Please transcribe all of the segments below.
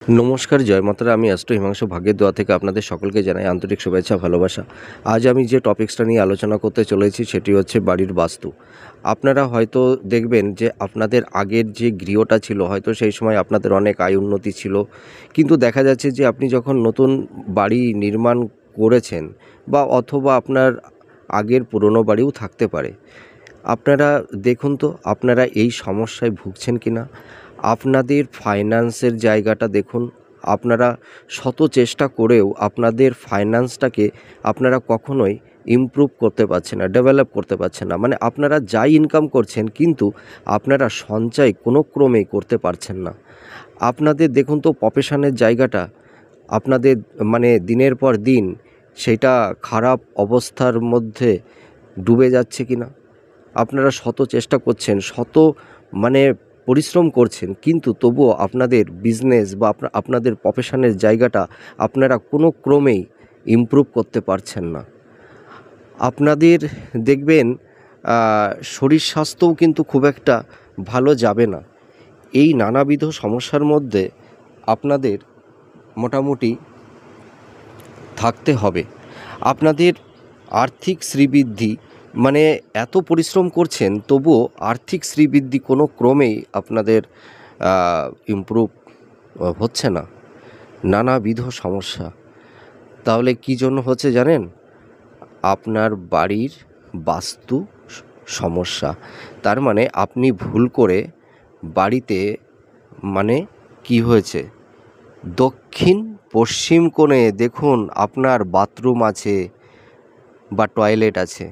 নমস্কার, জয় মাতারা। আমি অ্যাস্ট্রো হিমাংশু ভাগ্যের দোয়া থেকে আপনাদের সকলকে জানাই আন্তরিক শুভেচ্ছা, ভালোবাসা। আজ আমি যে টপিক্সটা নিয়ে আলোচনা করতে চলেছি সেটি হচ্ছে বাড়ির বাস্তু। আপনারা হয়তো দেখবেন যে আপনাদের আগের যে গৃহটা ছিল, হয়তো সেই সময় আপনাদের অনেক আয় উন্নতি ছিল, কিন্তু দেখা যাচ্ছে যে আপনি যখন নতুন বাড়ি নির্মাণ করেছেন বা অথবা আপনার আগের পুরনো বাড়িও থাকতে পারে, আপনারা দেখুন তো আপনারা এই সমস্যায় ভুগছেন কি না। আপনাদের ফাইন্যান্সের জায়গাটা দেখুন। আপনারা শত চেষ্টা করেও আপনাদের ফাইন্যান্সটাকে আপনারা কখনোই ইমপ্রুভ করতে পারছেন না, ডেভেলপ করতে পারছেন না। মানে আপনারা যাই ইনকাম করছেন কিন্তু আপনারা সঞ্চয় কোনো ক্রমেই করতে পারছেন না। আপনাদের দেখুন তো প্রফেশনের জায়গাটা আপনাদের মানে দিনের পর দিন সেটা খারাপ অবস্থার মধ্যে ডুবে যাচ্ছে কি না। আপনারা শত চেষ্টা করছেন, শত মানে পরিশ্রম করছেন, কিন্তু তবুও আপনাদের বিজনেস বা আপনাদের প্রফেশনের জায়গাটা আপনারা কোনো ক্রমেই ইমপ্রুভ করতে পারছেন না। আপনাদের দেখবেন শরীর স্বাস্থ্যও কিন্তু খুব একটা ভালো যাবে না। এই নানাবিধ সমস্যার মধ্যে আপনাদের মোটামুটি থাকতে হবে। আপনাদের আর্থিক শ্রীবৃদ্ধি মানে এত পরিশ্রম করছেন তবুও আর্থিক শ্রীবৃদ্ধি কোনো ক্রমেই আপনাদের ইমপ্রুভ হচ্ছে না। নানাবিধ সমস্যা। তাহলে কী জন্য হচ্ছে জানেন? আপনার বাড়ির বাস্তু সমস্যা। তার মানে আপনি ভুল করে বাড়িতে মানে কি হয়েছে, দক্ষিণ পশ্চিম কোণে দেখুন আপনার বাথরুম আছে বা টয়লেট আছে।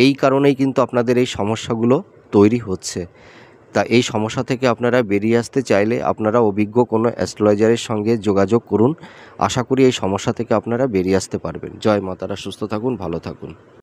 এই কারণেই কিন্তু আপনাদের এই সমস্যাগুলো তৈরি হচ্ছে। তা এই সমস্যা থেকে আপনারা বেরিয়ে আসতে চাইলে আপনারা অভিজ্ঞ কোনো অ্যাস্ট্রোলজারের সঙ্গে যোগাযোগ করুন। আশা করি এই সমস্যা থেকে আপনারা বেরিয়ে আসতে পারবেন। জয় মা তারা। সুস্থ থাকুন, ভালো থাকুন।